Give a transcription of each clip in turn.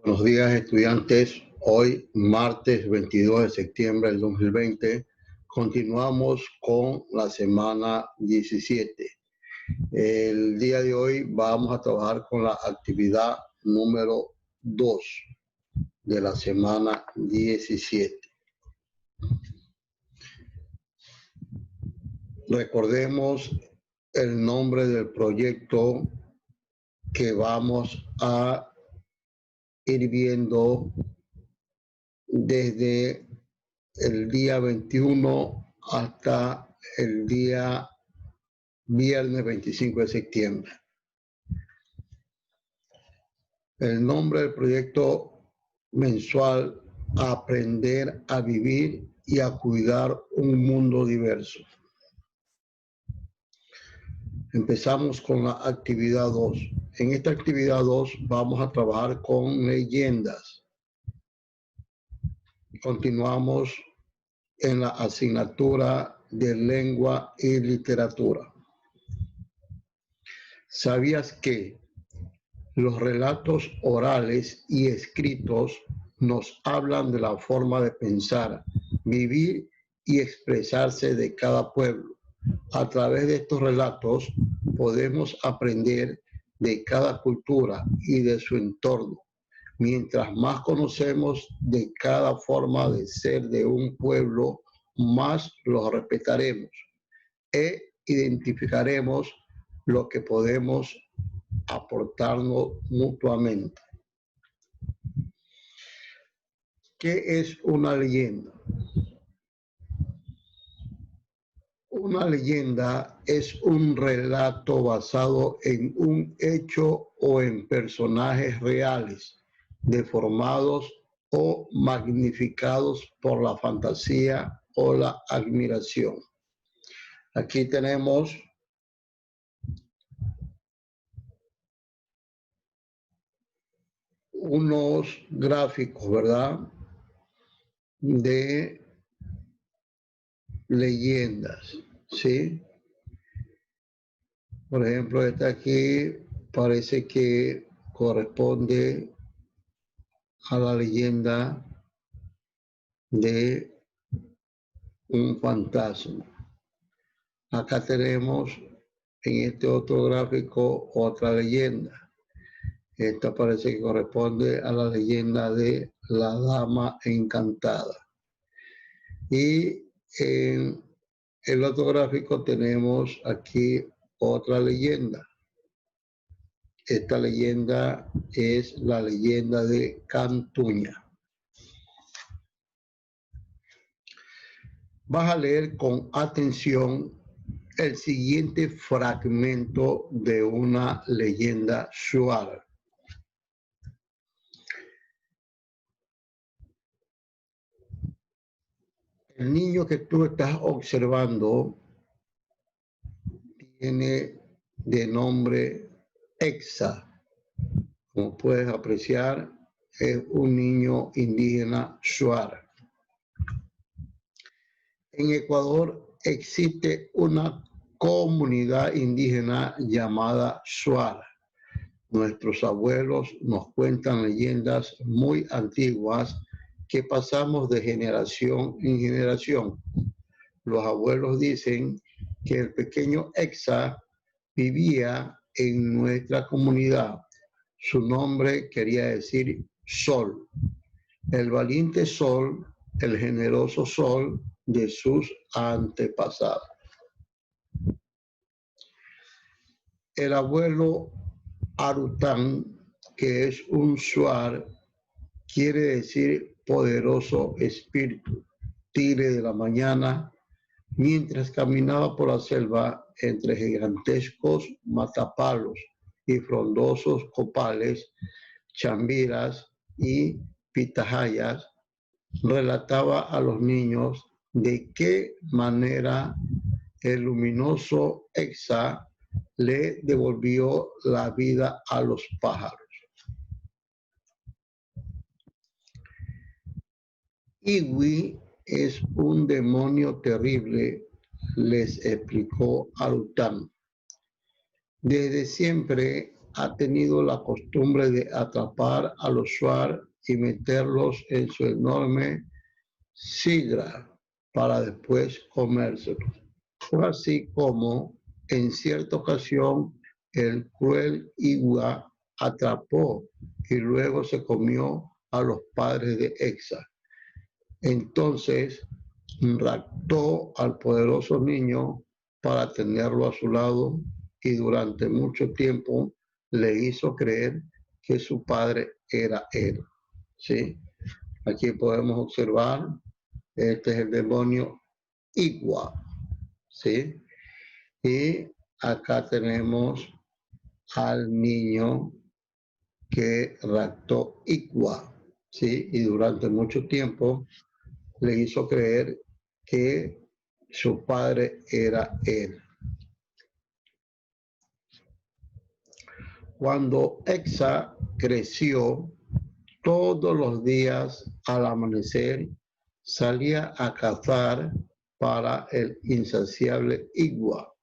Buenos días, estudiantes. Hoy, martes 22 de septiembre del 2020, continuamos con la semana 17. El día de hoy vamos a trabajar con la actividad número 2 de la semana 17. Recordemos el nombre del proyecto que vamos a ir viendo desde el día 21 hasta el día viernes 25 de septiembre. El nombre del proyecto mensual: Aprender a vivir y a cuidar un mundo diverso. Empezamos con la actividad 2. En esta actividad 2 vamos a trabajar con leyendas. Continuamos en la asignatura de lengua y literatura. ¿Sabías que los relatos orales y escritos nos hablan de la forma de pensar, vivir y expresarse de cada pueblo? A través de estos relatos podemos aprender de cada cultura y de su entorno. Mientras más conocemos de cada forma de ser de un pueblo, más los respetaremos e identificaremos lo que podemos aportarnos mutuamente. ¿Qué es una leyenda? Una leyenda es un relato basado en un hecho o en personajes reales, deformados o magnificados por la fantasía o la admiración. Aquí tenemos unos gráficos, ¿verdad?, de leyendas, ¿sí? Por ejemplo, esta aquí parece que corresponde a la leyenda de un fantasma. Acá tenemos en este otro gráfico otra leyenda. Esta parece que corresponde a la leyenda de la dama encantada. Y en el otro gráfico tenemos aquí otra leyenda. Esta leyenda es la leyenda de Cantuña. Vas a leer con atención el siguiente fragmento de una leyenda shuar. El niño que tú estás observando tiene de nombre Exa. Como puedes apreciar, es un niño indígena shuar. En Ecuador existe una comunidad indígena llamada shuar. Nuestros abuelos nos cuentan leyendas muy antiguas que pasamos de generación en generación. Los abuelos dicen que el pequeño Exa vivía en nuestra comunidad. Su nombre quería decir sol. El valiente sol, el generoso sol de sus antepasados. El abuelo Arután, que es un shuar, quiere decir poderoso espíritu, tigre de la mañana, mientras caminaba por la selva entre gigantescos matapalos y frondosos copales, chambiras y pitahayas, relataba a los niños de qué manera el luminoso Exa le devolvió la vida a los pájaros. Iwi es un demonio terrible, les explicó Arután. Desde siempre ha tenido la costumbre de atrapar a los shuar y meterlos en su enorme sidra para después comérselos. Fue así como en cierta ocasión el cruel Igua atrapó y luego se comió a los padres de Exa. Entonces raptó al poderoso niño para tenerlo a su lado y durante mucho tiempo le hizo creer que su padre era él. ¿Sí? Aquí podemos observar, este es el demonio Igua. ¿Sí? Y acá tenemos al niño que raptó Igua. ¿Sí? Y durante mucho tiempo le hizo creer que su padre era él. Cuando Exa creció, todos los días al amanecer salía a cazar para el insaciable Igua,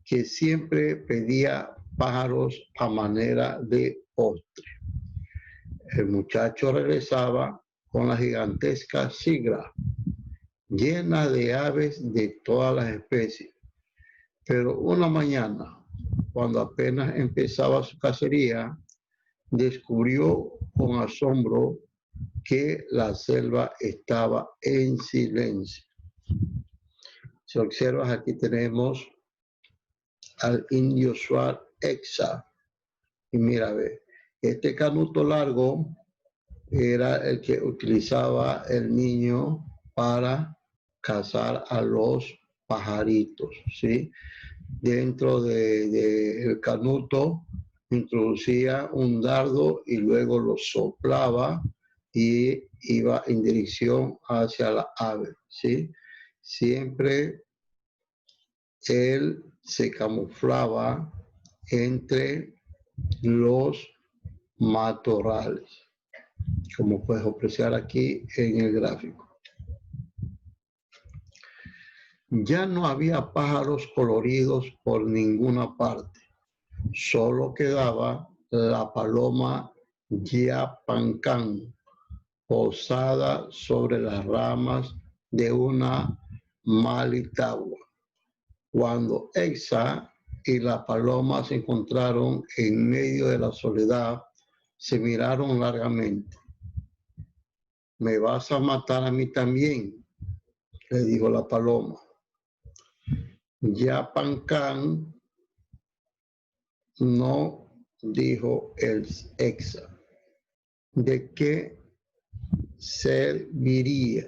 que siempre pedía pájaros a manera de postre. El muchacho regresaba con la gigantesca sigra, llena de aves de todas las especies. Pero una mañana, cuando apenas empezaba su cacería, descubrió con asombro que la selva estaba en silencio. Si observas, aquí tenemos al indio shuar Exa. Y mira, ve, este canuto largo era el que utilizaba el niño para cazar a los pajaritos, ¿sí? Dentro del canuto introducía un dardo y luego lo soplaba y iba en dirección hacia la ave, ¿sí? Siempre él se camuflaba entre los matorrales, como puedes apreciar aquí en el gráfico. Ya no había pájaros coloridos por ninguna parte. Solo quedaba la paloma Yapancán, posada sobre las ramas de una malitagua. Cuando Exa y la paloma se encontraron en medio de la soledad, se miraron largamente. ¿Me vas a matar a mí también?, le dijo la paloma. Yapancán no, dijo el Exa. ¿De qué serviría?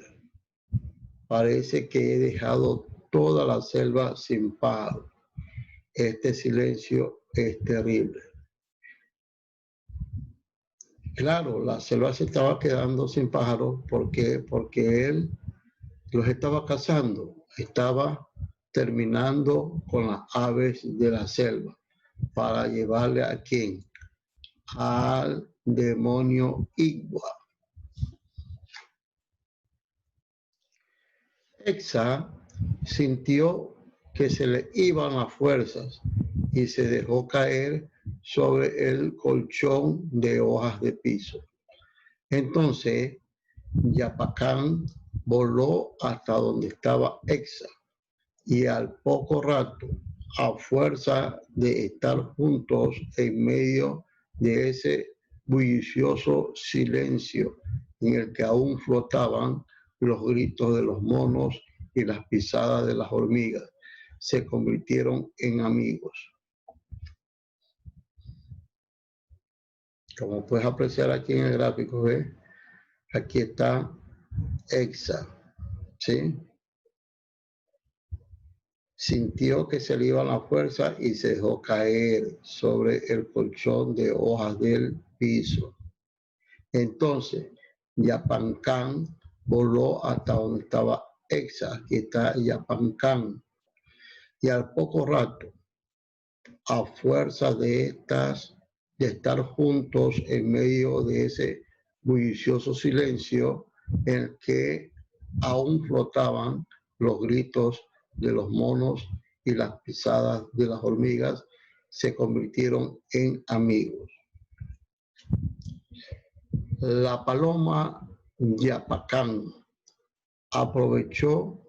Parece que he dejado toda la selva sin pájaros. Este silencio es terrible. Claro, la selva se estaba quedando sin pájaros porque él los estaba cazando, estaba terminando con las aves de la selva para llevarle a quién, al demonio Igua. Exa sintió que se le iban las fuerzas y se dejó caer sobre el colchón de hojas de piso. Entonces, Yapacán voló hasta donde estaba Exa y al poco rato, a fuerza de estar juntos en medio de ese bullicioso silencio en el que aún flotaban los gritos de los monos y las pisadas de las hormigas, se convirtieron en amigos. Como puedes apreciar aquí en el gráfico, ¿ves? Aquí está Exa, ¿sí? Sintió que se le iba la fuerza y se dejó caer sobre el colchón de hojas del piso. Entonces, Yapancán voló hasta donde estaba Exa, aquí está Yapancán, y al poco rato, a fuerza de estar juntos en medio de ese bullicioso silencio en el que aún flotaban los gritos de los monos y las pisadas de las hormigas, se convirtieron en amigos. La paloma Yapacán aprovechó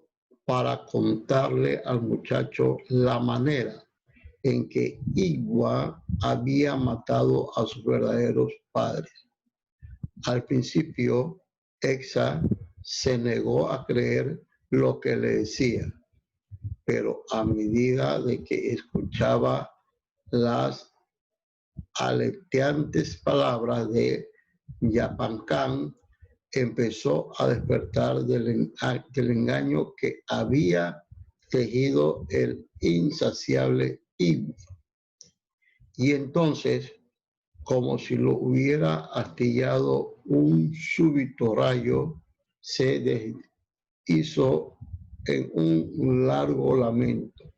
para contarle al muchacho la manera en que Igua había matado a sus verdaderos padres. Al principio, Exa se negó a creer lo que le decía, pero a medida de que escuchaba las aleteantes palabras de Yapancán, empezó a despertar del engaño que había tejido el insaciable Igua. Y entonces, como si lo hubiera astillado un súbito rayo, se deshizo en un largo lamento.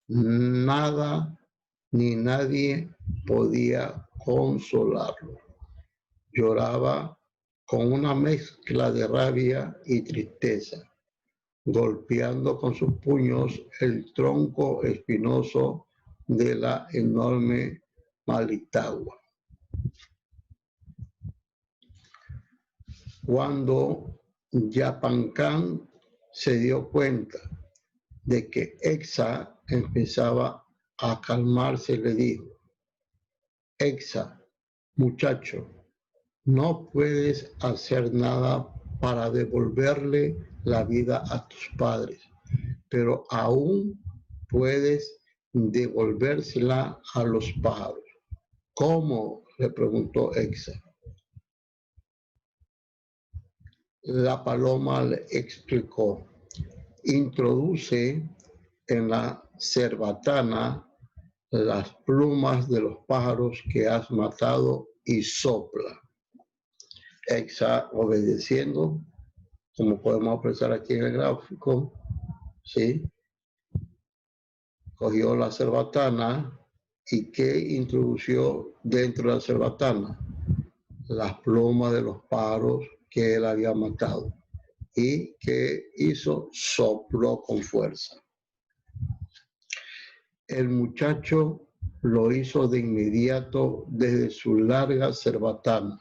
Nada ni nadie podía consolarlo. Lloraba con una mezcla de rabia y tristeza, golpeando con sus puños el tronco espinoso de la enorme Malitagua. Cuando Yapancán se dio cuenta de que Exa empezaba a calmarse, le dijo: Exa, muchacho, no puedes hacer nada para devolverle la vida a tus padres, pero aún puedes devolvérsela a los pájaros. ¿Cómo?, le preguntó Exa. La paloma le explicó: introduce en la cerbatana las plumas de los pájaros que has matado y sopla. Exa, obedeciendo, como podemos apreciar aquí en el gráfico, ¿sí?, cogió la cerbatana y ¿qué introdució dentro de la cerbatana? Las plumas de los pájaros que él había matado. ¿Y qué hizo? Sopló con fuerza. El muchacho lo hizo de inmediato desde su larga cerbatana.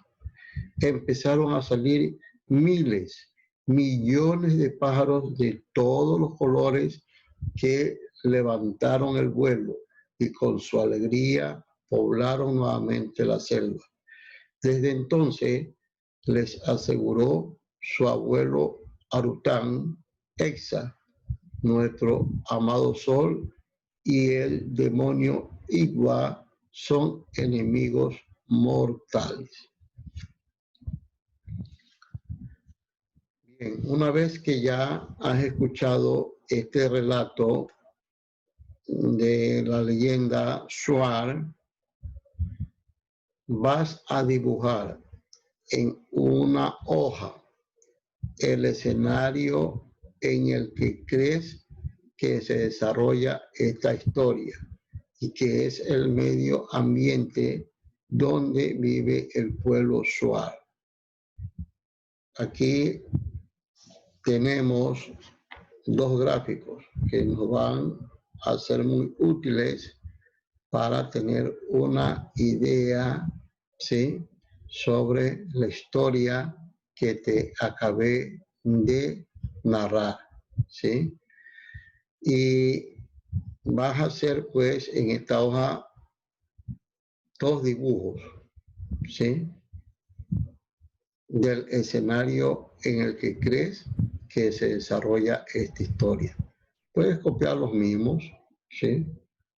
Empezaron a salir miles, millones de pájaros de todos los colores que levantaron el vuelo y con su alegría poblaron nuevamente la selva. Desde entonces, les aseguró su abuelo Arután, Exa, nuestro amado sol y el demonio Igua son enemigos mortales. Bien, una vez que ya has escuchado este relato de la leyenda Shuar, vas a dibujar en una hoja el escenario en el que crees que se desarrolla esta historia y que es el medio ambiente donde vive el pueblo Shuar. Aquí tenemos dos gráficos que nos van a ser muy útiles para tener una idea, ¿sí?, sobre la historia que te acabé de narrar, ¿sí? Y vas a hacer, pues, en esta hoja dos dibujos, ¿sí?, del escenario en el que crees que se desarrolla esta historia. Puedes copiar los mismos, ¿sí?,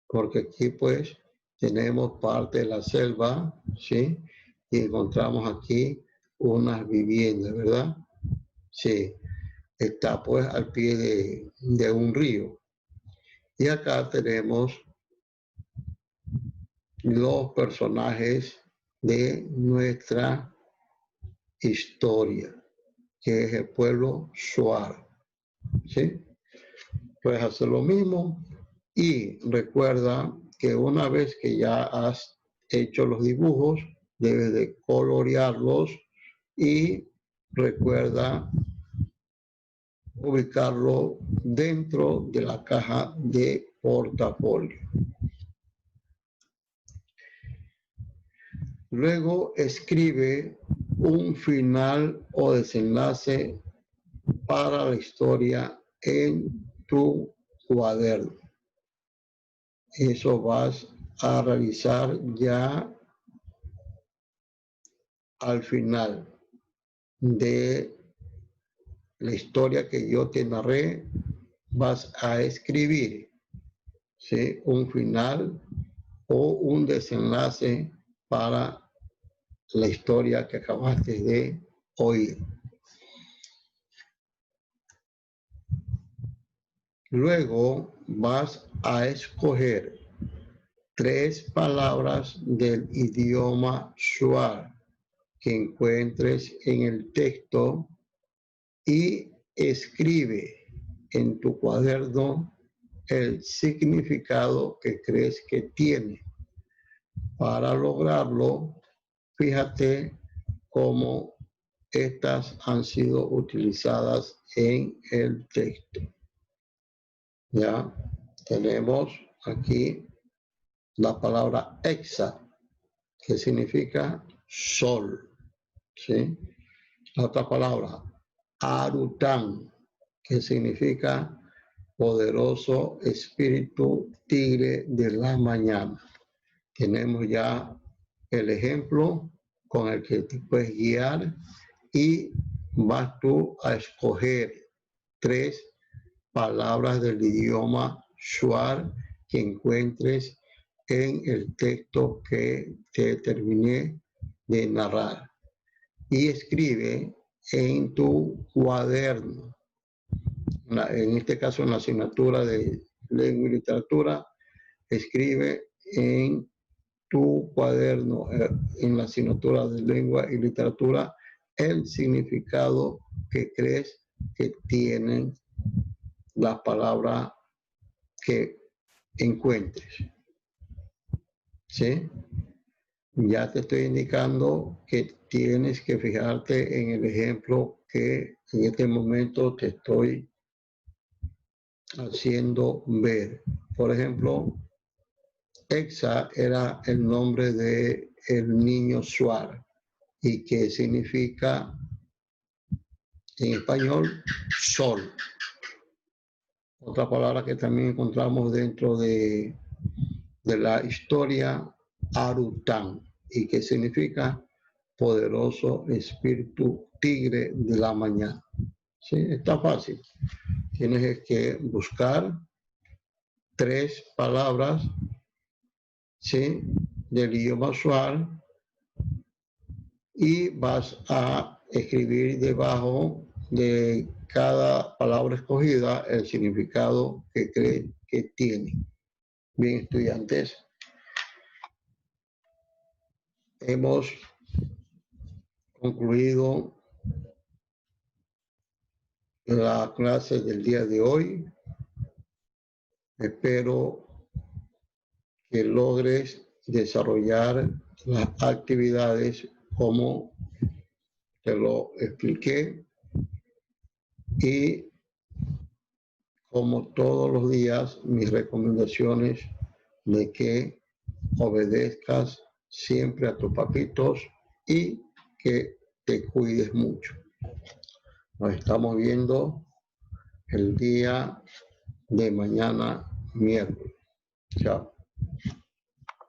porque aquí, pues, tenemos parte de la selva, ¿sí?, y encontramos aquí unas viviendas, ¿verdad? Sí, está pues al pie de un río. Y acá tenemos los personajes de nuestra historia, que es el pueblo Shuar, ¿sí? Puedes hacer lo mismo y recuerda que una vez que ya has hecho los dibujos, debes de colorearlos y recuerda ubicarlo dentro de la caja de portafolio. Luego escribe un final o desenlace para la historia en tu cuaderno. Eso vas a realizar ya al final de la historia que yo te narré. Vas a escribir, ¿sí?, un final o un desenlace para la historia que acabaste de oír. Luego vas a escoger 3 palabras del idioma shuar que encuentres en el texto y escribe en tu cuaderno el significado que crees que tiene. Para lograrlo, fíjate cómo estas han sido utilizadas en el texto. Ya tenemos aquí la palabra exa, que significa sol, ¿sí? La otra palabra, Arután, que significa poderoso espíritu tigre de la mañana. Tenemos ya el ejemplo con el que te puedes guiar y vas tú a escoger 3 palabras del idioma shuar que encuentres en el texto que te terminé de narrar y escribe en tu cuaderno. En este caso, en la asignatura de lengua y literatura, escribe en tu cuaderno, en la asignatura de lengua y literatura, el significado que crees que tienen las palabras que encuentres. ¿Sí? Ya te estoy indicando que tienes que fijarte en el ejemplo que en este momento te estoy haciendo ver. Por ejemplo, Exa era el nombre de el niño shuar y que significa en español sol. Otra palabra que también encontramos dentro de la historia, Arután, y que significa poderoso espíritu tigre de la mañana. ¿Sí? Está fácil. Tienes que buscar 3 palabras, ¿sí?, del idioma shuar y vas a escribir debajo de cada palabra escogida el significado que crees que tiene. Bien, estudiantes, hemos concluido la clase del día de hoy. Espero que logres desarrollar las actividades como te lo expliqué y como todos los días mis recomendaciones de que obedezcas siempre a tus papitos y que te cuides mucho. Nos estamos viendo el día de mañana miércoles. Chao.